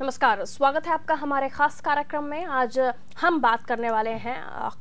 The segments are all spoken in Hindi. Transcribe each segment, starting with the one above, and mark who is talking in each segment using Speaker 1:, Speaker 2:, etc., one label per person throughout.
Speaker 1: नमस्कार, स्वागत है आपका हमारे खास कार्यक्रम में। आज हम बात करने वाले हैं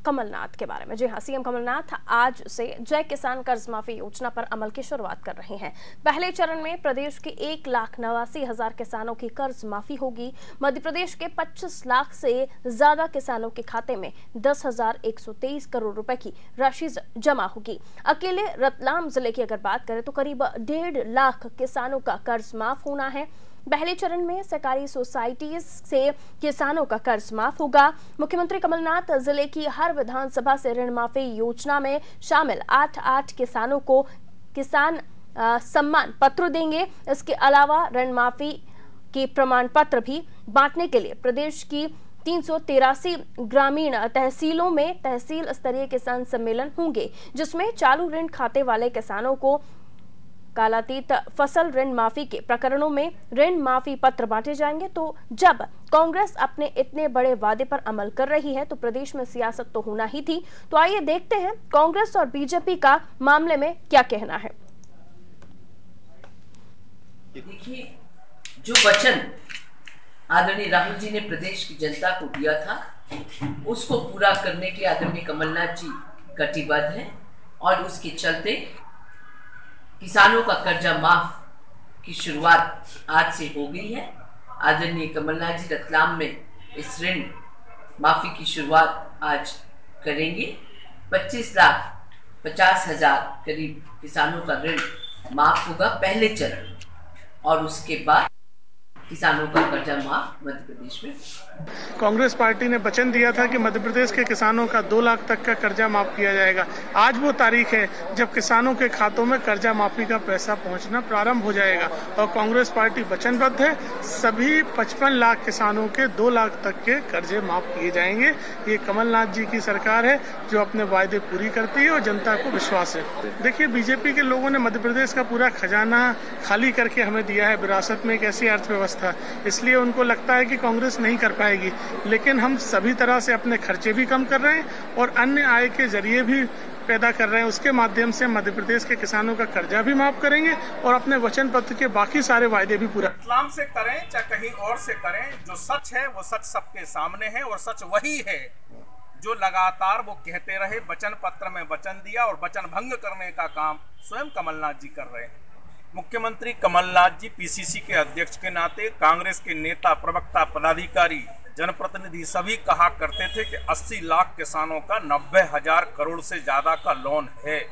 Speaker 1: कमलनाथ के बारे में। जी हाँ, सीएम कमलनाथ आज से जय किसान कर्ज माफी योजना पर अमल की शुरुआत कर रहे हैं। पहले चरण में प्रदेश के 1,89,000 किसानों की कर्ज माफी होगी। मध्य प्रदेश के 25 लाख से ज्यादा किसानों के खाते में 10,123 करोड़ रुपए की राशि जमा होगी। अकेले रतलाम जिले की अगर बात करें तो करीब 1.5 लाख किसानों का कर्ज माफ होना है। पहले चरण में सहकारी सोसाइटीज से किसानों का कर्ज माफ होगा। मुख्यमंत्री कमलनाथ जिले की हर विधानसभा से ऋण माफी योजना में शामिल 8 किसानों को किसान सम्मान पत्र देंगे। इसके अलावा ऋण माफी के प्रमाण पत्र भी बांटने के लिए प्रदेश की 383 ग्रामीण तहसीलों में तहसील स्तरीय किसान सम्मेलन होंगे, जिसमें चालू ऋण खाते वाले किसानों को कालातीत फसल ऋण माफी के प्रकरणों में ऋण माफी पत्र बांटे जाएंगे। तो जब कांग्रेस अपने इतने बड़े वादे पर अमल कर रही है तो प्रदेश में सियासत तो होना ही थी। तो आइए देखते हैं कांग्रेस और बीजेपी का मामले में क्या कहना है।
Speaker 2: देखिए, जो वचन आदरणीय राहुल जी ने प्रदेश की जनता को दिया था, उसको पूरा करने के आदरणीय कमलनाथ जी कटिबद्ध हैं और उसके चलते किसानों का कर्जा माफ की शुरुआत आज से हो गई है। आदरणीय कमलनाथ जी रतलाम में इस ऋण माफी की शुरुआत आज करेंगे। 25,50,000 करीब किसानों का ऋण माफ होगा पहले चरण, और उसके बाद किसानों का कर्जा माफ मध्य प्रदेश में।
Speaker 3: कांग्रेस पार्टी ने वचन दिया था कि मध्य प्रदेश के किसानों का 2 लाख तक का कर्जा माफ किया जाएगा। आज वो तारीख है जब किसानों के खातों में कर्जा माफी का पैसा पहुंचना प्रारंभ हो जाएगा और कांग्रेस पार्टी वचनबद्ध है, सभी 55 लाख किसानों के 2 लाख तक के कर्जे माफ किए जाएंगे। ये कमलनाथ जी की सरकार है जो अपने वायदे पूरी करती है और जनता को विश्वास है। देखिए, बीजेपी के लोगों ने मध्य प्रदेश का पूरा खजाना खाली करके हमें दिया है विरासत में एक ऐसी अर्थव्यवस्था, इसलिए उनको लगता है कि कांग्रेस नहीं कर पाएगी। लेकिन हम सभी तरह से अपने खर्चे भी कम कर रहे हैं और अन्य आय के जरिए भी पैदा कर रहे हैं। उसके माध्यम से मध्य प्रदेश के किसानों का कर्जा भी माफ करेंगे और अपने वचन पत्र के बाकी सारे वायदे भी पूरा
Speaker 4: रतलाम से करें चाहे कहीं और से करें, जो सच है वो सच सबके सामने है और सच वही है जो लगातार वो कहते रहे। वचन पत्र में वचन दिया और वचन भंग करने का काम स्वयं कमलनाथ जी कर रहे हैं। मुख्यमंत्री कमलनाथ जी पीसीसी के अध्यक्ष के नाते कांग्रेस के नेता, प्रवक्ता, पदाधिकारी, जनप्रतिनिधि सभी कहा करते थे कि 80 लाख किसानों का 90,000 करोड़ से ज्यादा का लोन है।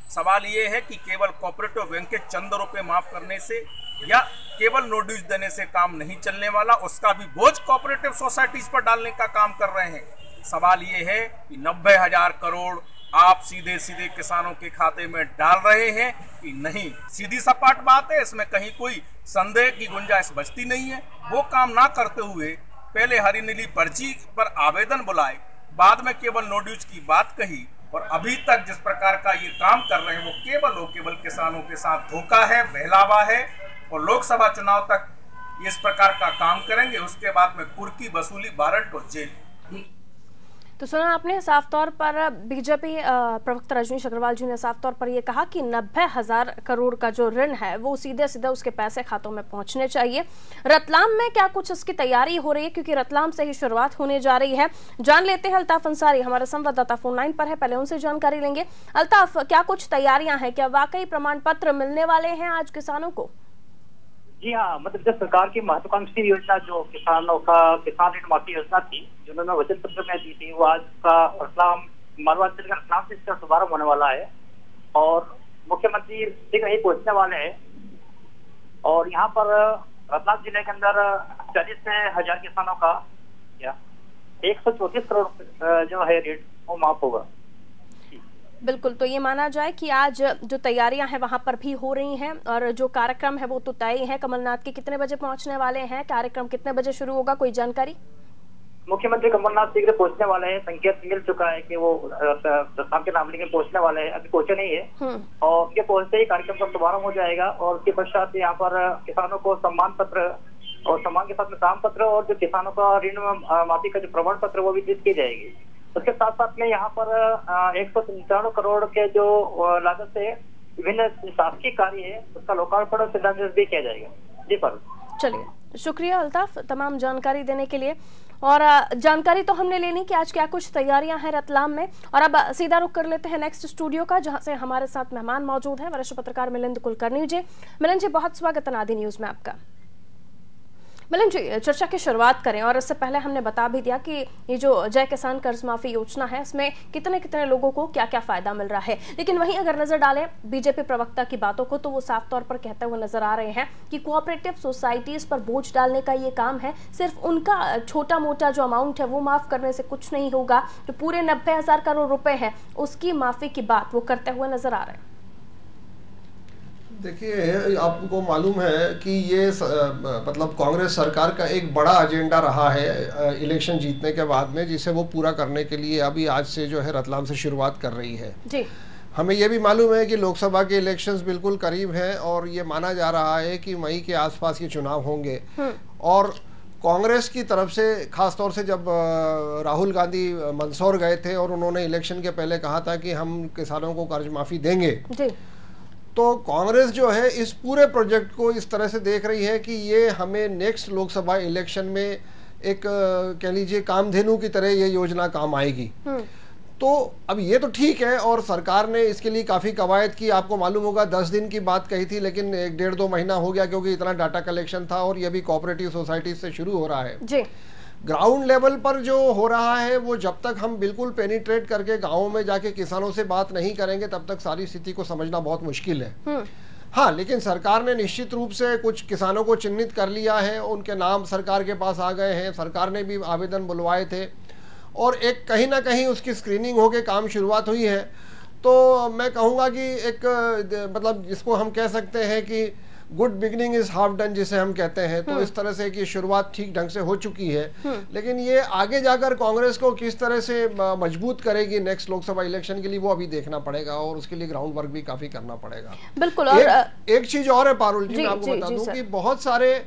Speaker 4: सवाल ये है कि केवल कोऑपरेटिव बैंक के चंद रुपए माफ करने से या केवल नो ड्यूज देने से काम नहीं चलने वाला, उसका भी बोझ कोऑपरेटिव सोसाइटीज पर डालने का काम कर रहे हैं। सवाल ये है कि 90,000 करोड़ आप सीधे सीधे किसानों के खाते में डाल रहे हैं कि नहीं। सीधी सपाट बात है, इसमें कहीं कोई संदेह की गुंजाइश बचती नहीं है। वो काम ना करते हुए पहले हरी नीली पर्ची पर आवेदन बुलाए, बाद में केवल नो ड्यूज की बात कही, और अभी तक जिस प्रकार का ये काम कर रहे हैं वो केवल किसानों के साथ धोखा है, बहलावा है। और लोकसभा चुनाव तक इस प्रकार का काम करेंगे, उसके बाद में कुर्की वसूली, वारंट और जेल।
Speaker 1: तो सुना आपने, साफ तौर पर बीजेपी प्रवक्ता रजनीश अग्रवाल जी ने साफ तौर पर यह कहा कि 90,000 करोड़ का जो ऋण है वो सीधे सीधे उसके पैसे खातों में पहुंचने चाहिए। रतलाम में क्या कुछ इसकी तैयारी हो रही है, क्योंकि रतलाम से ही शुरुआत होने जा रही है। जान लेते हैं, अल्ताफ अंसारी हमारे संवाददाता फोन लाइन पर है, पहले उनसे जानकारी लेंगे। अल्ताफ, क्या कुछ तैयारियां हैं, क्या वाकई प्रमाण पत्र मिलने वाले हैं आज किसानों को?
Speaker 5: जी हाँ, मध्य प्रदेश सरकार की महत्वाकांक्षी योजना जो किसानों का किसान ऋण माफी योजना थी, जो उन्होंने वचन पत्र में दी थी, वो आज का रतलाम मालवांचल का रतलाम से इसका शुभारंभ होने वाला है और मुख्यमंत्री शीघ्र ही पहुंचने वाले हैं। और यहाँ पर रतलाम जिले के अंदर 40,000 किसानों का 134 करोड़ जो है ऋण वो माफ होगा।
Speaker 1: बिल्कुल, तो ये माना जाए कि आज जो तैयारियां हैं वहां पर भी हो रही हैं और जो कार्यक्रम है वो तो तय है। कमलनाथ के कितने बजे पहुंचने वाले हैं, कार्यक्रम कितने बजे शुरू होगा, कोई जानकारी?
Speaker 5: मुख्यमंत्री कमलनाथ शीघ्र पहुंचने वाले हैं, संकेत मिल चुका है कि वो रतलाम के नामली में पहुंचने वाले हैं, अभी पहुंचे नहीं है और उनके पहुंचते ही कार्यक्रम का शुभारंभ हो जाएगा। और उसके पश्चात यहाँ पर किसानों को सम्मान पत्र और सम्मान के साथ में काम पत्र और जो किसानों का ऋण माफी का जो प्रमाण पत्र वो वितरित की जाएगी। उसके साथ साथ में यहाँ पर 195 करोड़ के जो लागत से विभिन्न शासकीय कार्य है उसका लोकार्पण और शिलान्यास भी किया जाएगा। जी पर
Speaker 1: चलिए। शुक्रिया अल्ताफ तमाम जानकारी देने के लिए। और जानकारी तो हमने लेनी कि आज क्या कुछ तैयारियां हैं रतलाम में। और अब सीधा रुख कर लेते हैं नेक्स्ट स्टूडियो का, जहां से हमारे साथ मेहमान मौजूद हैं, वरिष्ठ पत्रकार मिलिंद कुलकर्णी जी। मिलिंद जी, बहुत स्वागत है आदि न्यूज में आपका। मिलिंद जी, चर्चा की शुरुआत करें, और इससे पहले हमने बता भी दिया कि ये जो जय किसान कर्ज माफी योजना है, इसमें कितने कितने लोगों को क्या क्या फायदा मिल रहा है। लेकिन वहीं अगर नजर डालें बीजेपी प्रवक्ता की बातों को, तो वो साफ तौर पर कहते हुए नजर आ रहे हैं कि कोऑपरेटिव सोसाइटीज पर बोझ डालने का ये काम है, सिर्फ उनका छोटा मोटा जो अमाउंट है वो माफ करने से कुछ नहीं होगा। जो पूरे 90,000 करोड़ रुपए है उसकी माफी की बात वो करते हुए नजर आ रहे हैं।
Speaker 6: देखिए, आपको मालूम है कि ये मतलब कांग्रेस सरकार का एक बड़ा एजेंडा रहा है इलेक्शन जीतने के बाद में, जिसे वो पूरा करने के लिए अभी आज से जो है रतलाम से शुरुआत कर रही है जी। हमें ये भी मालूम है कि लोकसभा के इलेक्शंस बिल्कुल करीब हैं और ये माना जा रहा है कि मई के आसपास ये चुनाव होंगे। और कांग्रेस की तरफ से खास तौर से जब राहुल गांधी मंदसौर गए थे और उन्होंने इलेक्शन के पहले कहा था कि हम किसानों को कर्ज माफी देंगे जी, तो कांग्रेस जो है इस पूरे प्रोजेक्ट को इस तरह से देख रही है कि ये हमें नेक्स्ट लोकसभा इलेक्शन में एक कह लीजिए कामधेनु की तरह ये योजना काम आएगी। तो अब ये तो ठीक है, और सरकार ने इसके लिए काफ़ी कवायद की। आपको मालूम होगा 10 दिन की बात कही थी, लेकिन 1-1.5-2 महीना हो गया, क्योंकि इतना डाटा कलेक्शन था और ये भी कोऑपरेटिव सोसाइटी से शुरू हो रहा है जी। ग्राउंड लेवल पर जो हो रहा है वो जब तक हम बिल्कुल पेनिट्रेट करके गाँवों में जाके किसानों से बात नहीं करेंगे तब तक सारी स्थिति को समझना बहुत मुश्किल है। हाँ, लेकिन सरकार ने निश्चित रूप से कुछ किसानों को चिन्हित कर लिया है, उनके नाम सरकार के पास आ गए हैं, सरकार ने भी आवेदन बुलवाए थे और एक कहीं ना कहीं उसकी स्क्रीनिंग होके काम शुरुआत हुई है। तो मैं कहूँगा कि एक मतलब जिसको हम कह सकते हैं कि good beginning is half done, जिसे हम कहते हैं, तो इस तरह से कि शुरुआत ठीक ढंग से हो चुकी है। लेकिन ये आगे जाकर कांग्रेस को किस तरह से मजबूत करेगी नेक्स्ट लोकसभा इलेक्शन के लिए, वो अभी देखना पड़ेगा और उसके लिए ग्राउंड वर्क भी काफी करना पड़ेगा। बिल्कुल। और एक चीज और है पारुल जी, मैं आपको बता दूं कि बहुत सारे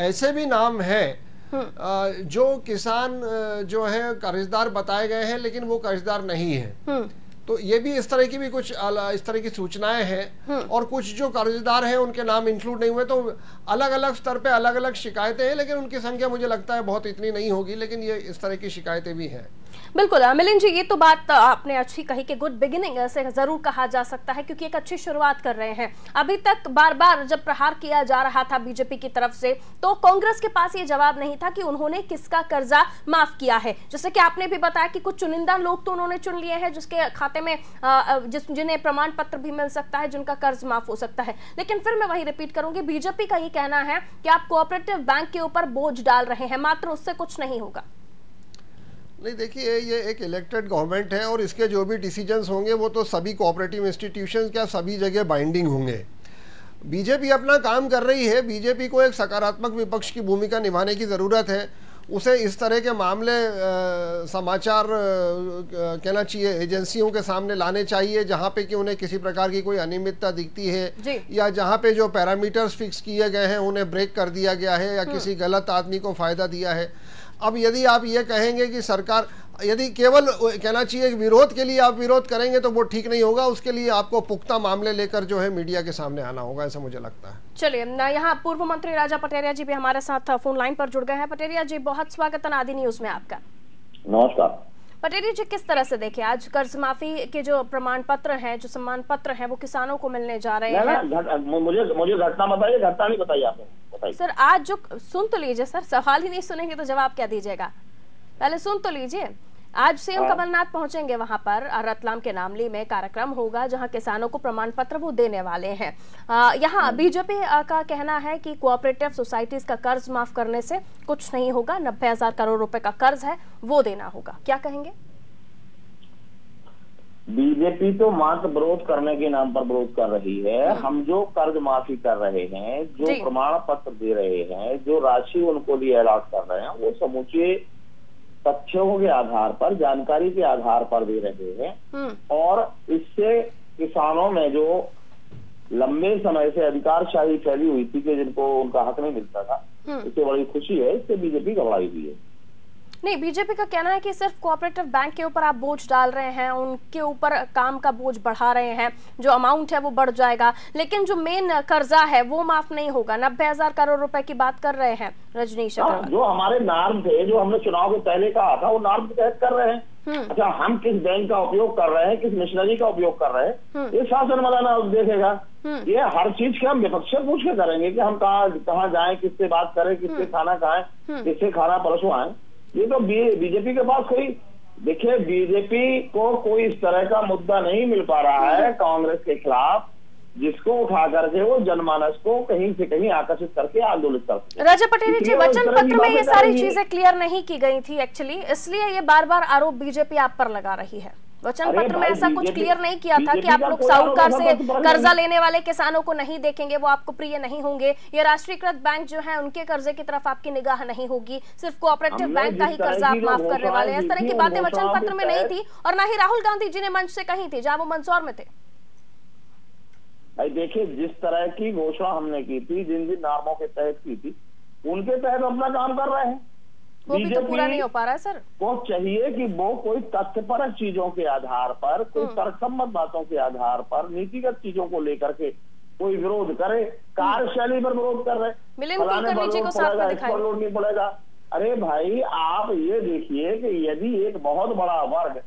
Speaker 6: ऐसे भी नाम हैं जो किसान जो है कर्जदार बताए गए हैं, लेकिन वो कर्जदार नहीं है। तो ये भी इस तरह की भी कुछ इस तरह की सूचनाएं हैं, और कुछ जो कर्जदार हैं उनके नाम इंक्लूड नहीं हुए। तो अलग अलग स्तर पे अलग अलग शिकायतें हैं, लेकिन उनकी संख्या मुझे लगता है बहुत इतनी नहीं होगी, लेकिन ये इस तरह की शिकायतें भी हैं।
Speaker 1: बिल्कुल मिलिंद जी, ये तो बात आपने अच्छी कही कि गुड बिगिनिंग ऐसे जरूर कहा जा सकता है, क्योंकि एक अच्छी शुरुआत कर रहे हैं। अभी तक बार बार जब प्रहार किया जा रहा था बीजेपी की तरफ से, तो कांग्रेस के पास ये जवाब नहीं था कि उन्होंने किसका कर्जा माफ किया है। जैसे कि आपने भी बताया कि कुछ चुनिंदा लोग तो उन्होंने चुन लिए हैं जिसके खाते में जिन्हें प्रमाण पत्र भी मिल सकता है, जिनका कर्ज माफ हो सकता है। लेकिन फिर मैं वही रिपीट करूंगी, बीजेपी का ये कहना है कि आप कोऑपरेटिव बैंक के ऊपर बोझ डाल रहे हैं, मात्र उससे कुछ नहीं होगा।
Speaker 6: नहीं, देखिए, ये एक इलेक्टेड गवर्नमेंट है और इसके जो भी डिसीजंस होंगे वो तो सभी कोऑपरेटिव इंस्टीट्यूशंस क्या सभी जगह बाइंडिंग होंगे। बीजेपी अपना काम कर रही है, बीजेपी को एक सकारात्मक विपक्ष की भूमिका निभाने की ज़रूरत है। उसे इस तरह के मामले समाचार कहना चाहिए एजेंसियों के सामने लाने चाहिए जहां पे कि उन्हें किसी प्रकार की कोई अनियमितता दिखती है, या जहां पे जो पैरामीटर्स फिक्स किए गए हैं उन्हें ब्रेक कर दिया गया है, या किसी गलत आदमी को फ़ायदा दिया है। अब यदि आप ये कहेंगे कि सरकार, यदि केवल कहना चाहिए विरोध के लिए आप विरोध करेंगे तो वो ठीक नहीं होगा, उसके लिए आपको पुख्ता मामले लेकर जो है मीडिया के सामने आना होगा, ऐसा मुझे लगता है।
Speaker 1: चलिए, यहाँ पूर्व मंत्री राजा पटेरिया जी भी हमारे साथ फोन लाइन पर जुड़ गए हैं। पटेरिया जी, बहुत स्वागत है आदि न्यूज में आपका।
Speaker 7: नमस्कार।
Speaker 1: पटेरिया जी, किस तरह से देखें आज कर्ज माफी के जो प्रमाण पत्र हैं, जो सम्मान पत्र हैं, वो किसानों को मिलने जा रहे हैं?
Speaker 7: मुझे घटना बताइए, घटना नहीं बताइए आपने।
Speaker 1: सर, आज जो सुन तो लीजिए सर, सवाल ही नहीं सुनेंगे तो जवाब क्या दीजिएगा, पहले सुन तो लीजिए। आज सीएम कमलनाथ पहुंचेंगे वहां पर, रतलाम के नामली में कार्यक्रम होगा जहां किसानों को प्रमाण पत्र वो देने वाले हैं। यहाँ बीजेपी का कहना है कि कोऑपरेटिव सोसाइटीज का कर्ज माफ करने से कुछ नहीं होगा, 90,000 करोड़ रुपए का कर्ज है वो देना होगा, क्या कहेंगे?
Speaker 7: बीजेपी तो मात्र विरोध करने के नाम पर विरोध कर रही है। हम जो कर्ज माफी कर रहे हैं, जो प्रमाण पत्र दे रहे हैं, जो राशि उनको लिए अलॉट कर रहे हैं, वो समूचे तथ्यों के आधार पर, जानकारी के आधार पर दे रहे हैं। और इससे किसानों में जो लंबे समय से अधिकारशाही फैली हुई थी कि जिनको उनका हक नहीं मिलता था, इससे बड़ी खुशी है, इससे बीजेपी घबराई हुई है।
Speaker 1: नहीं, बीजेपी का कहना है कि सिर्फ कोऑपरेटिव बैंक के ऊपर आप बोझ डाल रहे हैं, उनके ऊपर काम का बोझ बढ़ा रहे हैं, जो अमाउंट है वो बढ़ जाएगा, लेकिन जो मेन कर्जा है वो माफ नहीं होगा। 90,000 करोड़ रुपए की बात कर रहे हैं रजनीश अग्रवाल।
Speaker 7: जो हमारे नॉर्म थे, जो हमने चुनाव के पहले कहा था, वो नॉर्म के तहत कर रहे हैं। अच्छा, हम किस बैंक का उपयोग कर रहे हैं, किस मशीनरी का उपयोग कर रहे हैं, ये शासन वाला ना देखेगा। ये हर चीज के हम विपक्ष से पूछ के करेंगे कि हम कहाँ जाएं, किससे बात करें, किससे खाना खाएं, किससे खाना परसवाएं। ये तो बीजेपी के पास कोई, देखिए बीजेपी को कोई इस तरह का मुद्दा नहीं मिल पा रहा है कांग्रेस के खिलाफ, जिसको उठा करके वो जनमानस को कहीं से कहीं आकर्षित करके आंदोलित करते।
Speaker 1: राजा पटेल जी, वचन पत्र में ये सारी चीजें क्लियर नहीं की गई थी एक्चुअली, इसलिए ये बार बार आरोप बीजेपी आप पर लगा रही है। वचन पत्र में ऐसा कुछ क्लियर नहीं किया था कि आप लोग साहूकार से कर्जा लेने वाले किसानों को नहीं देखेंगे, वो आपको प्रिय नहीं होंगे, ये राष्ट्रीयकृत बैंक जो है उनके कर्जे की तरफ आपकी निगाह नहीं होगी, सिर्फ कोऑपरेटिव बैंक का ही कर्जा आप माफ करने वाले हैं। इस तरह की बातें वचन पत्र में नहीं थी, और ना ही राहुल गांधी जी ने मंच से कही थी जहां वो मंदसौर में थे।
Speaker 7: भाई देखिए, जिस तरह की घोषणा हमने की थी, जिन जिन नामों के तहत की थी, उनके तहत अपना काम कर रहे हैं।
Speaker 1: वो भी तो पूरा नहीं हो पा रहा है सर।
Speaker 7: को चाहिए कि वो कोई तथ्यपरक चीजों के आधार पर, कोई तर्कसम्मत बातों के आधार पर, नीतिगत चीजों को लेकर के कोई विरोध करे। कार्यशैली पर विरोध कर रहे, लोड नहीं पड़ेगा। अरे भाई, आप ये देखिए कि यदि एक बहुत बड़ा वर्ग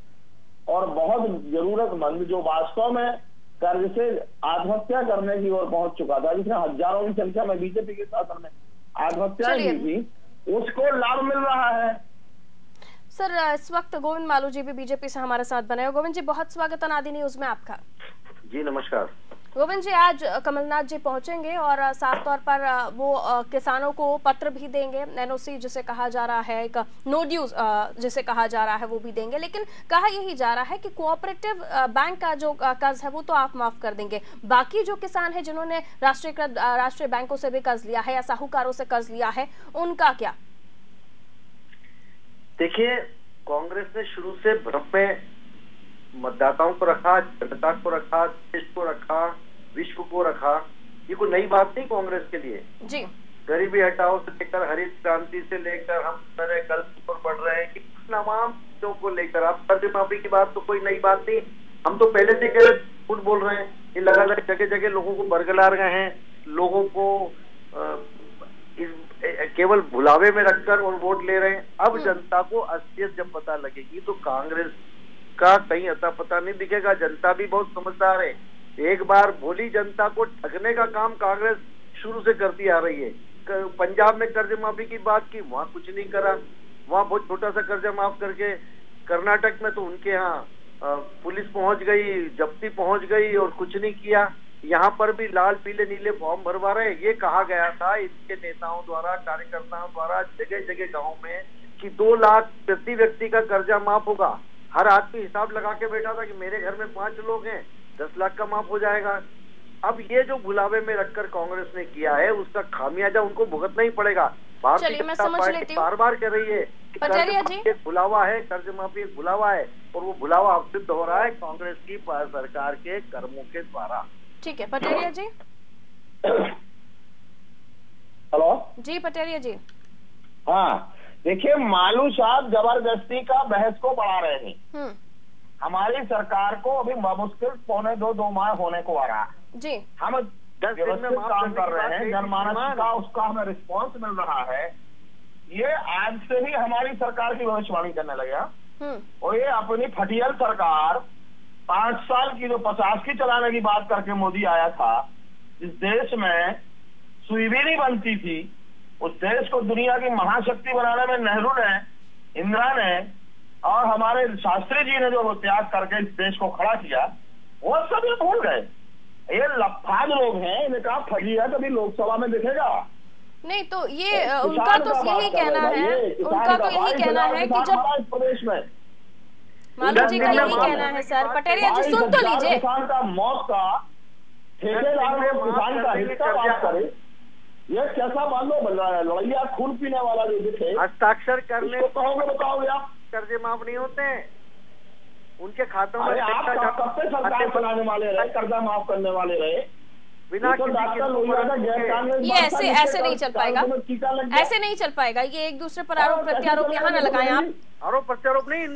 Speaker 7: और बहुत जरूरतमंद जो वास्तव में कर्ज से आत्महत्या करने की ओर पहुंच चुका था, जिसने हजारों की संख्या में बीजेपी के शासन में आत्महत्या की थी, उसको लाभ मिल रहा है।
Speaker 1: सर, इस वक्त गोविंद मालू जी भी बीजेपी से हमारे साथ बने। गोविंद जी, बहुत स्वागत है आदि न्यूज में आपका।
Speaker 7: जी नमस्कार।
Speaker 1: गोविंद जी, आज कमलनाथ जी पहुंचेंगे और साफ तौर पर वो किसानों को पत्र भी देंगे, एनओसी जिसे कहा जा रहा है, एक नो ड्यूज जिसे कहा जा रहा है वो भी देंगे, लेकिन कहा यही जा रहा है कि कोऑपरेटिव बैंक का जो कर्ज है वो तो आप माफ कर देंगे, बाकी जो किसान है जिन्होंने राष्ट्रीय बैंकों से भी कर्ज लिया है या साहूकारों से कर्ज लिया है, उनका क्या?
Speaker 8: देखिए, कांग्रेस ने शुरू से भ्रम में मतदाताओं को रखा, जनता को रखा, देश को रखा, विश्व को रखा। ये कोई नई बात नहीं कांग्रेस के लिए
Speaker 1: जी।
Speaker 8: गरीबी हटाओ से लेकर हरित क्रांति से लेकर हम सारे कर्ज पर बढ़ रहे हैं कि तमाम चीजों को लेकर, आप कर्ज माफी की बात तो कोई नई बात नहीं। हम तो पहले से कह झूठ बोल रहे हैं, ये लगातार जगह जगह लोगों को बरगला रहे हैं, लोगों को केवल भुलावे में रखकर और वोट ले रहे हैं। अब जनता को असलियत जब पता लगेगी तो कांग्रेस का कहीं अता पता नहीं दिखेगा। जनता भी बहुत समझदार है, एक बार भोली जनता को ठगने का काम कांग्रेस शुरू से करती आ रही है। पंजाब में कर्ज माफी की बात की, वहां कुछ नहीं करा, वहां बहुत छोटा सा कर्जा माफ करके। कर्नाटक में तो उनके यहाँ पुलिस पहुंच गई, जब्ती पहुंच गई और कुछ नहीं किया। यहाँ पर भी लाल पीले नीले फॉर्म भरवा रहे। ये कहा गया था इसके नेताओं द्वारा, कार्यकर्ताओं द्वारा जगह जगह गाँव में कि 2 लाख प्रति व्यक्ति का कर्जा माफ होगा। हर आदमी हिसाब लगा के बैठा था कि मेरे घर में 5 लोग हैं, 10 लाख का माफ हो जाएगा। अब ये जो भुलावे में रखकर कांग्रेस ने किया है, उसका खामियाजा उनको भुगतना ही पड़ेगा। भारतीय जनता पार्टी बार बार कह रही है कि कर्ज एक भुलावा है, कर्ज माफी एक भुलावा है, और वो भुलावा अब सिद्ध हो रहा है कांग्रेस की सरकार के कर्मों के द्वारा।
Speaker 1: ठीक है पटेरिया जी।
Speaker 7: हेलो
Speaker 1: जी पटेरिया जी।
Speaker 7: हाँ, देखिए मालू साहब जबरदस्ती का बहस को बढ़ा रहे हैं। हमारी सरकार को अभी मुश्किल 1.25-2 माह होने को आ रहा
Speaker 1: जी।
Speaker 7: हम 10 दिन में काम कर रहे हैं, जनमानस का उसका हमें रिस्पांस मिल रहा है। ये आज से ही हमारी सरकार की भविष्यवाणी करने लगे, और ये अपनी फटियल सरकार 5 साल की जो 50 की चलाने की बात करके मोदी आया था, जिस देश में सुई भी नहीं बनती थी, उस देश को दुनिया की महाशक्ति बनाने में नेहरू ने, इंदिरा ने और हमारे शास्त्री जी ने जो त्याग करके इस देश को खड़ा किया, वो सब ये भूल गए। ये लफाज लोग हैं, इन्हें कहा फटिया कभी लोकसभा में दिखेगा
Speaker 1: नहीं। तो ये उनका तो यही कहना है, उनका तो यही कहना है कि जब
Speaker 7: प्रदेश में
Speaker 1: मालू जी का यही कहना है। सर पटेरिया जी सुन तो लीजिए।
Speaker 7: किसान का मौत का ठेकेदार लोग किसान का हिस्सा बात करे, ये कैसा मानो बन रहा है? लड़ैया खून पीने वाला जो दिखे,
Speaker 8: हस्ताक्षर करने
Speaker 7: को कहोगे, बताओगे आप?
Speaker 8: कर्जे माफ नहीं होते हैं उनके खातों में।
Speaker 7: आप कब से सरकार चलाने वाले रहे, कर्जा माफ करने वाले रहे?
Speaker 8: बिना
Speaker 1: ये ऐसे नहीं चल पाएगा, ऐसे नहीं चल पाएगा। ये एक दूसरे पर आरोप प्रत्यारोप यहाँ न लगाएं आप।
Speaker 8: आरोप प्रत्यारोप नहीं,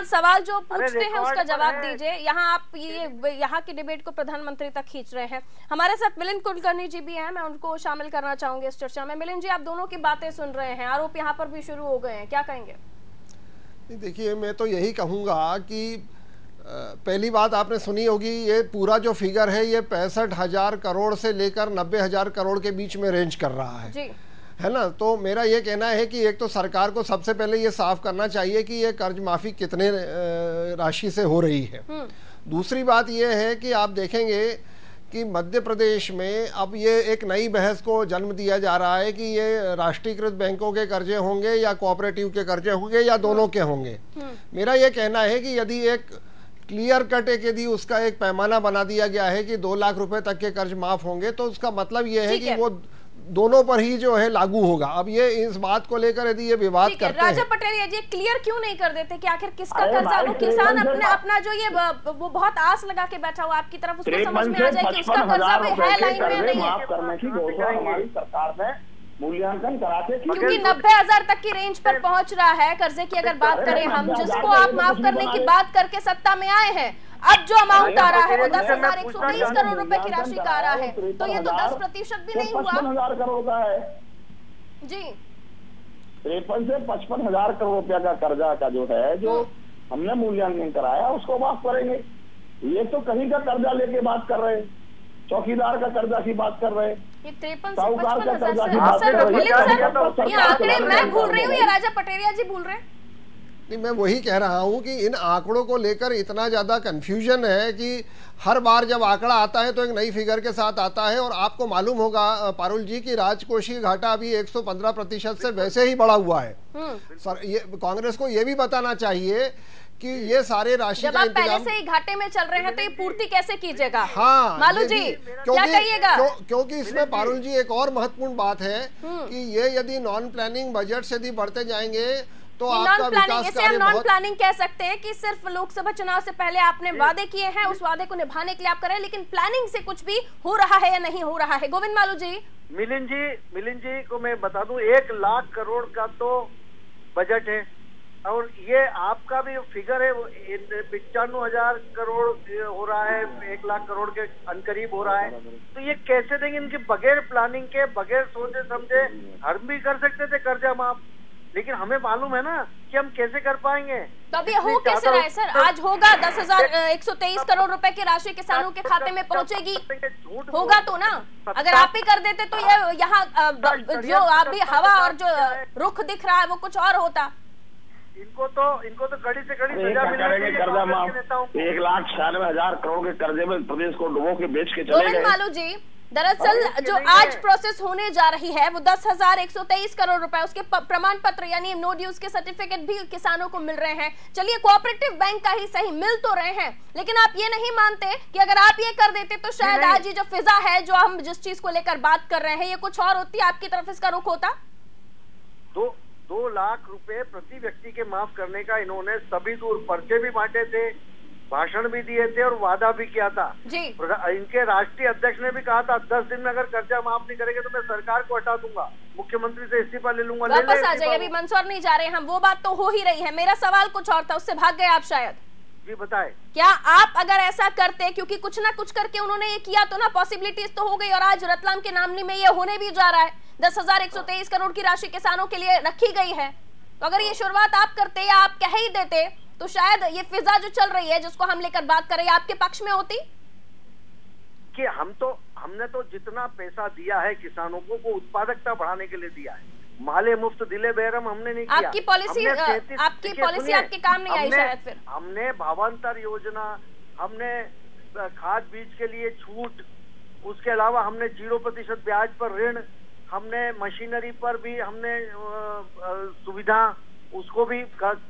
Speaker 1: सवाल जो पूछते हैं उसका जवाब दीजिए। यहाँ आप ये यहाँ की डिबेट को प्रधानमंत्री तक खींच रहे हैं। हमारे साथ मिलिंद कुलकर्णी जी भी हैं, मैं उनको शामिल करना चाहूंगी इस चर्चा में। मिलिंद जी, आप दोनों की बातें सुन रहे हैं, आरोप यहाँ पर भी शुरू हो गए हैं, क्या कहेंगे?
Speaker 6: देखिए, मैं तो यही कहूँगा कि पहली बात आपने सुनी होगी, ये पूरा जो फिगर है ये 65,000 करोड़ से लेकर 90,000 करोड़ के बीच में रेंज कर रहा है जी। है ना। तो मेरा ये कहना है कि एक तो सरकार को सबसे पहले ये साफ करना चाहिए कि ये कर्ज माफी कितने राशि से हो रही है। दूसरी बात ये है कि आप देखेंगे कि मध्य प्रदेश में अब ये एक नई बहस को जन्म दिया जा रहा है कि ये राष्ट्रीयकृत बैंकों के कर्जे होंगे या कोऑपरेटिव के कर्जे होंगे या दोनों के होंगे। मेरा ये कहना है कि यदि एक क्लियर कट यदि उसका एक पैमाना बना दिया गया है कि 2 लाख रुपए तक के कर्ज माफ होंगे, तो उसका मतलब ये है कि वो दोनों पर ही जो है लागू होगा। अब ये इस बात को लेकर यदि ये विवाद करते हैं,
Speaker 1: राजा पटेल ये क्लियर क्यों नहीं कर देते कि आखिर किसका कर्जा? वो किसान अपना जो ये वो बहुत आस लगा के बैठा हुआ आपकी तरफ, उसको समझ में आ जाए कि उसका कर्जा भी है लाइन में नहीं है।
Speaker 7: हमारी सरकार ने मूल्यांकन करा के,
Speaker 1: क्योंकि 90,000 तक की रेंज पर पहुंच रहा है कर्जे की अगर बात करें हम, जिसको आप माफ करने की बात करके सत्ता में आए हैं। अब जो अमाउंट आ रहा है वो 10,123 करोड़ रुपए की राशि का आ रहा है, तो ये तो 10% भी नहीं हुआ।
Speaker 7: 55,000 करोड़ का है
Speaker 1: जी।
Speaker 7: 53 से 55,000 करोड़ रुपया का कर्जा का जो है, जो हमने मूल्यांकन कराया उसको माफ करेंगे। ये तो कहीं का कर्जा लेके बात कर रहे हैं, चौकीदार का कर्जा की बात कर रहे हैं,
Speaker 1: ये 53 से 55,000 ये आंकड़े मैं भूल रही हूँ या राजा पटेरिया जी भूल रहे हैं?
Speaker 6: नहीं, मैं वही कह रहा हूँ कि इन आंकड़ों को लेकर इतना ज़्यादा कंफ्यूजन है कि हर बार जब आंकड़ा आता है तो एक नई फिगर के साथ आता है। और आपको मालूम होगा पारुल जी की राजकोषीय घाटा अभी 115% से वैसे ही बढ़ा हुआ है। सर, ये कांग्रेस को ये भी बताना चाहिए कि ये सारे राशि
Speaker 1: जब आप पहले से ही घाटे में चल रहे हैं तो ये पूर्ति कैसे कीजिएगा?
Speaker 6: हाँ,
Speaker 1: मालू जी क्या कहिएगा?
Speaker 6: क्योंकि इसमें पारुल जी एक और महत्वपूर्ण बात है कि ये यदि नॉन प्लानिंग बजट से यदि बढ़ते जाएंगे तो आपका विकास कार्य
Speaker 1: नॉन प्लानिंग कह सकते हैं कि सिर्फ लोकसभा चुनाव से पहले आपने वादे किए हैं, उस वादे को निभाने के लिए आप कर रहे हैं, लेकिन प्लानिंग से कुछ भी हो रहा है या नहीं हो रहा है? गोविंद मालू जी।
Speaker 8: मिलिंद जी को मैं बता दूं, 1 लाख करोड़ का तो बजट है और ये आपका भी फिगर है, 95,000 करोड़ हो रहा है, 1 लाख करोड़ के अनकरीब हो रहा है। तो ये कैसे देंगे? इनके बगैर प्लानिंग के, बगैर सोचे समझे हम भी कर सकते थे कर्जा माफ, लेकिन हमें मालूम है ना कि हम कैसे कर पाएंगे।
Speaker 1: तो अभी हो कैसे रहा है सर? आज होगा 10,123 करोड़ रुपए की राशि किसानों के खाते में पहुंचेगी, होगा तो ना? अगर आप ही कर देते तो ये यहाँ जो आप भी हवा और जो रुख दिख रहा है वो कुछ और होता।
Speaker 8: इनको तो कड़ी से कड़ी सजा मिलेगी।
Speaker 7: कर्जा माफ 1,96,000 करोड़ के कर्जे में प्रदेश को डुबो के बेच के चले गए।
Speaker 1: मालू जी, दरअसल जो आज प्रोसेस होने जा रही है वो 10,123 करोड़ रुपए, उसके प्रमाण पत्र यानी नो ड्यूज के सर्टिफिकेट भी किसानों को मिल रहे हैं। चलिए कोऑपरेटिव बैंक का ही सही, मिल तो रहे हैं, लेकिन आप ये नहीं मानते कि अगर आप ये कर देते तो शायद आज ये जो फिजा है, जो हम जिस चीज को लेकर बात कर रहे हैं, ये कुछ और होती, आपकी तरफ इसका रुख होता?
Speaker 8: 2 लाख रुपए प्रति व्यक्ति के माफ करने का इन्होंने सभी दूर पर्चे भी बांटे थे, भाषण भी दिए थे और वादा भी किया था जी। इनके राष्ट्रीय अध्यक्ष ने भी कहा था 10 दिन में अगर कर्जा माफ नहीं करेंगे तो मैं सरकार को हटा दूंगा, मुख्यमंत्री से इस्तीफा ले लूंगा।
Speaker 1: वापस आ जाइए, अभी मंदसौर नहीं जा रहे हम, वो बात तो हो ही रही है। मेरा सवाल कुछ और था, उससे भाग गए आप शायद।
Speaker 8: जी बताएं।
Speaker 1: क्या आप अगर ऐसा करते, क्योंकि कुछ ना कुछ करके उन्होंने ये किया तो ना, पॉसिबिलिटीज तो हो गई, और आज रतलाम के नामनी में ये होने भी जा रहा है। 10,123 करोड़ की राशि किसानों के लिए रखी गई है। तो अगर ये शुरुआत आप करते या आप कह ही देते तो शायद ये फिजा जो चल रही है, जिसको हम लेकर बात कर रहे हैं, आपके पक्ष में होती।
Speaker 8: कि हमने तो जितना पैसा दिया है किसानों को वो उत्पादकता बढ़ाने के लिए दिया है, माले मुफ्त दिले बेरम हमने नहीं किया।
Speaker 1: आपकी पॉलिसी आपके काम नहीं आई शायद। फिर
Speaker 8: हमने भावांतर योजना, हमने खाद बीज के लिए छूट, उसके अलावा हमने 0% ब्याज पर ऋण, हमने मशीनरी पर भी हमने सुविधा, उसको भी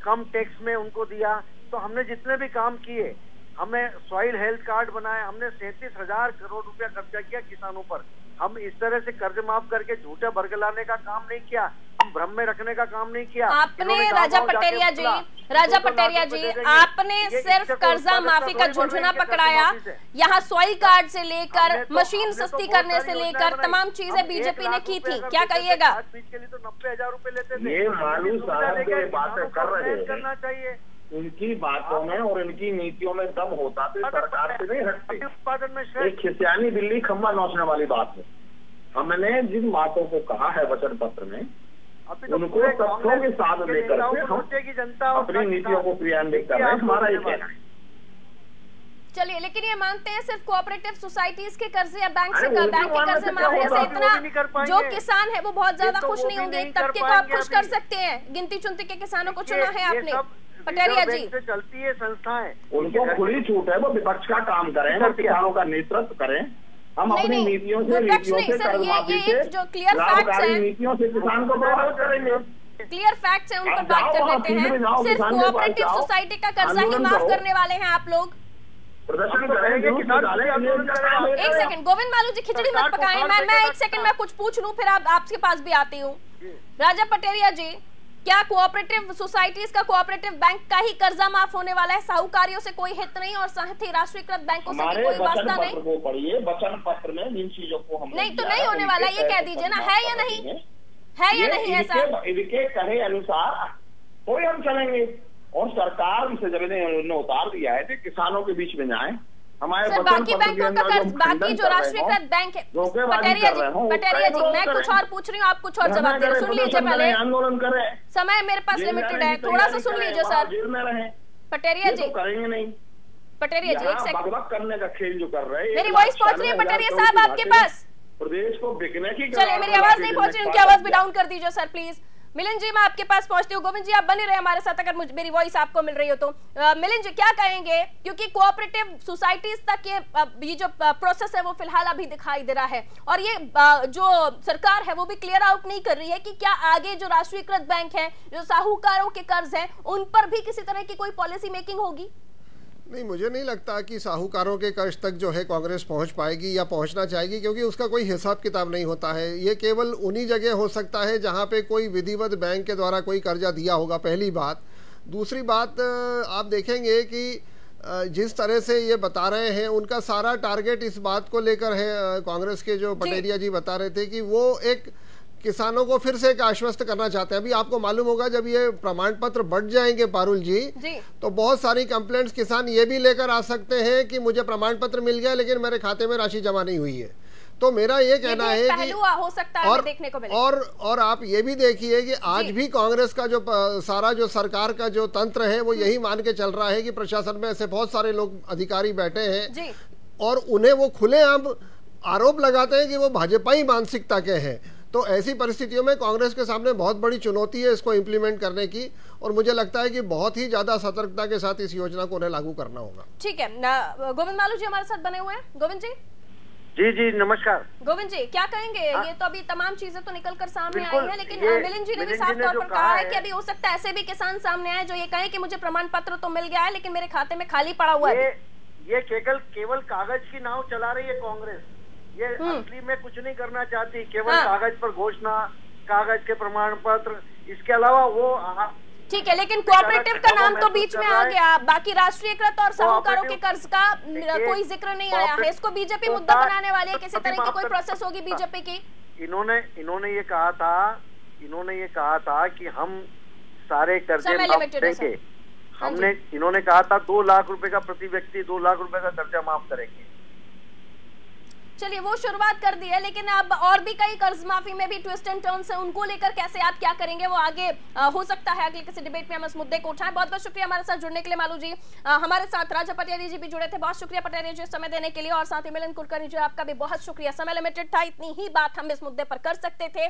Speaker 8: कम टैक्स में उनको दिया। तो हमने जितने भी काम किए, हमें सॉइल हेल्थ कार्ड बनाए, हमने 37,000 करोड़ रुपया खर्चा किया किसानों पर। हम इस तरह से कर्ज माफ करके झूठा बरगलाने का काम नहीं किया, हम भ्रम में रखने का काम नहीं किया।
Speaker 1: आपने राजा पटेरिया जी, आपने सिर्फ कर्जा माफी का झुंझुना पकड़ाया। यहाँ सॉइल कार्ड से लेकर मशीन सस्ती करने से लेकर तमाम चीजें बीजेपी ने की थी, क्या कहिएगा?
Speaker 8: बीच के लिए तो 90,000 रुपए लेते थे।
Speaker 7: ये मालूम साहब जो बातें कर रहे हैं,
Speaker 8: करना चाहिए।
Speaker 7: इनकी बातों में और इनकी नीतियों में दम होता तो सरकार से नहीं हटते।
Speaker 8: उत्पादन में
Speaker 7: एक खिसियानी बिल्ली खम्बा नोचने वाली बात है। हमने जिन बातों को कहा है वचन पत्र में, उनको तथ्यों के साथ लेकर के हम
Speaker 8: जनता
Speaker 7: अपनी नीतियों को क्रियान्वित कर रहे हैं, हमारा ये कहना है।
Speaker 1: चलिए, लेकिन ये मानते हैं सिर्फ कोऑपरेटिव सोसाइटीज के कर्जे या बैंक के कर्जे माफी से इतना जो किसान है वो बहुत ज्यादा खुश नहीं होंगे। एक तबके को आप खुश कर सकते हैं, गिनती चुनती के किसानों को चुना है आपने। पटेरिया जी,
Speaker 8: चलती है संस्थाएं,
Speaker 7: उनको खुली छूट है, वो विपक्ष का काम करें और किसानों का नेतृत्व करें। हम अपनी नीतियों से कर्जमाफी से,
Speaker 1: जो क्लियर फैक्ट्स हैं,
Speaker 7: नीतियों से किसान को प्रभावित करेंगे।
Speaker 1: क्लियर फैक्ट्स हैं, उन पर बात कर लेते हैं। सिर्फ कोऑपरेटिव सोसाइटी का कर्जा ही माफ करने वाले हैं आप लोग?
Speaker 7: प्रदर्शन करेंगे,
Speaker 1: एक सेकंड गोविंद मालू जी, खिचड़ी मत पकाएं। मैं एक सेकंड में कुछ पूछ लूं, फिर आपके पास भी आती हूँ। राजा पटेरिया जी, क्या कोऑपरेटिव सोसाइटीज का कोऑपरेटिव बैंक का ही कर्जा माफ होने वाला है? साहूकारियों से कोई हित नहीं और साथ ही राष्ट्रीयकृत बैंकों से भी कोई वास्ता नहीं?
Speaker 7: पढ़िए वचन पत्र में जिन चीजों को हम
Speaker 1: नहीं तो नहीं होने वाला, ये कह दीजिए ना, है या नहीं, है या नहीं ऐसा?
Speaker 7: इनके कहे अनुसार कोई हम चलेंगे और सरकार से जब इन्हें उतार दिया है तो किसानों के बीच में जाए। हमारे
Speaker 1: बाकी बैंकों का कर्ज, बाकी जो राष्ट्रीयकृत बैंक है। पटेरिया जी, मैं कुछ और पूछ रही हूँ, आप कुछ और जवाब दे रहे। सुन लीजिए पहले,
Speaker 7: आंदोलन करें,
Speaker 1: समय मेरे पास लिमिटेड है, थोड़ा सा सुन लीजिए सर। पटेरिया जी,
Speaker 7: करेंगे नहीं।
Speaker 1: पटेरिया जी, एक सेकंड,
Speaker 7: करने का खेल जो कर रहे हैं,
Speaker 1: मेरी वॉइस पहुंच रही है पटेरिया साहब आपके पास?
Speaker 7: प्रदेश को बिकने की,
Speaker 1: चलिए मेरी आवाज नहीं पहुंच रही, उनकी आवाज भी डाउन कर दीजिए सर प्लीज। मिलिंद जी, मैं आपके पास पहुंचती हूँ। गोविंद जी, आप बने रहे हमारे साथ अगर मेरी वॉइस आपको मिल रही हो तो। मिलिंद जी, क्या कहेंगे, क्योंकि कोऑपरेटिव सोसाइटीज तक ये जो प्रोसेस है वो फिलहाल अभी दिखाई दे रहा है और ये जो सरकार है वो भी क्लियर आउट नहीं कर रही है कि क्या आगे जो राष्ट्रीयकृत बैंक है, जो साहूकारों के कर्ज हैं, उन पर भी किसी तरह की कोई पॉलिसी मेकिंग होगी?
Speaker 6: नहीं, मुझे नहीं लगता कि साहूकारों के कर्ज तक जो है कांग्रेस पहुंच पाएगी या पहुंचना चाहेगी, क्योंकि उसका कोई हिसाब किताब नहीं होता है। ये केवल उन्हीं जगह हो सकता है जहां पे कोई विधिवत बैंक के द्वारा कोई कर्जा दिया होगा, पहली बात। दूसरी बात, आप देखेंगे कि जिस तरह से ये बता रहे हैं उनका सारा टारगेट इस बात को लेकर है, कांग्रेस के जो पटेरिया जी बता रहे थे कि वो एक किसानों को फिर से एक आश्वस्त करना चाहते हैं। अभी आपको मालूम होगा जब ये प्रमाण पत्र बढ़ जाएंगे पारुल जी, तो बहुत सारी कंप्लेंट्स किसान ये भी लेकर आ सकते हैं कि मुझे प्रमाण पत्र मिल गया लेकिन मेरे खाते में राशि जमा नहीं हुई है। तो मेरा ये कहना है कि
Speaker 1: हो सकता है देखने को मिले।
Speaker 6: और आप ये भी देखिए कि आज भी कांग्रेस का जो सारा जो सरकार का जो तंत्र है वो यही मान के चल रहा है कि प्रशासन में ऐसे बहुत सारे लोग अधिकारी बैठे हैं और उन्हें वो खुलेआम आरोप लगाते हैं कि वो भाजपाई मानसिकता के हैं। तो ऐसी परिस्थितियों में कांग्रेस के सामने बहुत बड़ी चुनौती है इसको इम्प्लीमेंट करने की, और मुझे लगता है कि बहुत ही ज्यादा सतर्कता के साथ इस योजना को उन्हें लागू करना होगा।
Speaker 1: ठीक है, गोविंद मालू जी हमारे साथ बने हुए हैं। गोविंद जी,
Speaker 8: जी नमस्कार।
Speaker 1: गोविंद जी, क्या कहेंगे? ये तो अभी तमाम चीजें तो निकल कर सामने आई है, लेकिन मिलिंद जी ने भी साफ तौर पर कहा है कि अभी हो सकता है ऐसे भी किसान सामने आए जो ये कहें कि मुझे प्रमाण पत्र तो मिल गया है लेकिन मेरे खाते में खाली पड़ा हुआ है।
Speaker 8: ये केवल कागज की नाव चला रही है कांग्रेस, ये असली में कुछ नहीं करना चाहती, केवल कागज पर घोषणा, कागज के प्रमाण पत्र, इसके अलावा वो
Speaker 1: ठीक है। लेकिन कोऑपरेटिव का नाम तो बीच में आ गया, बाकी राष्ट्रीयकृत और साहूकारों के कर्ज का कोई जिक्र नहीं आया है। इसको बीजेपी मुद्दा बनाने वाली है, किसी तरह की कोई प्रोसेस होगी बीजेपी की?
Speaker 8: इन्होंने ये कहा था कि हम सारे कर्जे माफ करेंगे। इन्होंने कहा था 2 लाख रुपए का प्रति व्यक्ति 2 लाख रुपए का कर्जा माफ करेंगे।
Speaker 1: चलिए, वो शुरुआत कर दी है, लेकिन अब और भी कई कर्ज माफी में भी ट्विस्ट एंड टर्न्स है, उनको लेकर कैसे आप क्या करेंगे वो आगे हो सकता है अगले किसी डिबेट में हम इस मुद्दे को उठाएं। बहुत बहुत शुक्रिया हमारे साथ जुड़ने के लिए मालू जी। हमारे साथ राजा पटेरिया जी भी जुड़े थे, बहुत शुक्रिया पटेरिया जी समय देने के लिए, और साथ ही मिलिंद कुलकर्णी जी आपका भी बहुत शुक्रिया। समय लिमिटेड था, इतनी ही बात हम इस मुद्दे पर कर सकते थे।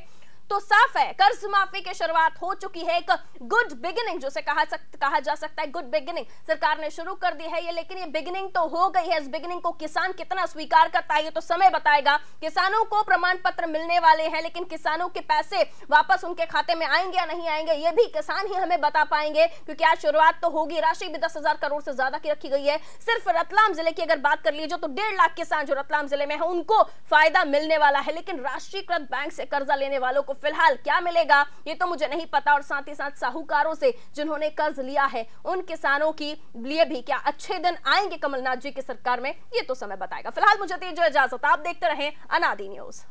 Speaker 1: तो साफ है कर्ज माफी की शुरुआत हो चुकी है। एक गुड बिगिनिंग जो से कहा जा सकता है, गुड बिगिनिंग सरकार ने शुरू कर दी है ये, लेकिन ये बिगिनिंग तो हो गई है। इस बिगिनिंग को किसान कितना स्वीकार करता है ये तो समय बताएगा। किसानों को प्रमाण पत्र मिलने वाले हैं, लेकिन किसानों के पैसे वापस उनके खाते में आएंगे या नहीं आएंगे ये भी किसान ही हमें बता पाएंगे, क्योंकि आज शुरुआत तो होगी। राशि भी 10,000 करोड़ से ज्यादा की रखी गई है। सिर्फ रतलाम जिले की अगर बात कर लीजिए तो 1.5 लाख किसान जो रतलाम जिले में है उनको फायदा मिलने वाला है, लेकिन राष्ट्रीयकृत बैंक से कर्जा लेने वालों को फिलहाल क्या मिलेगा ये तो मुझे नहीं पता। और साथ ही साथ साहूकारों से जिन्होंने कर्ज लिया है उन किसानों की लिए भी क्या अच्छे दिन आएंगे कमलनाथ जी की सरकार में, ये तो समय बताएगा। फिलहाल मुझे दीजिए इजाजत, आप देखते रहें अनादि न्यूज।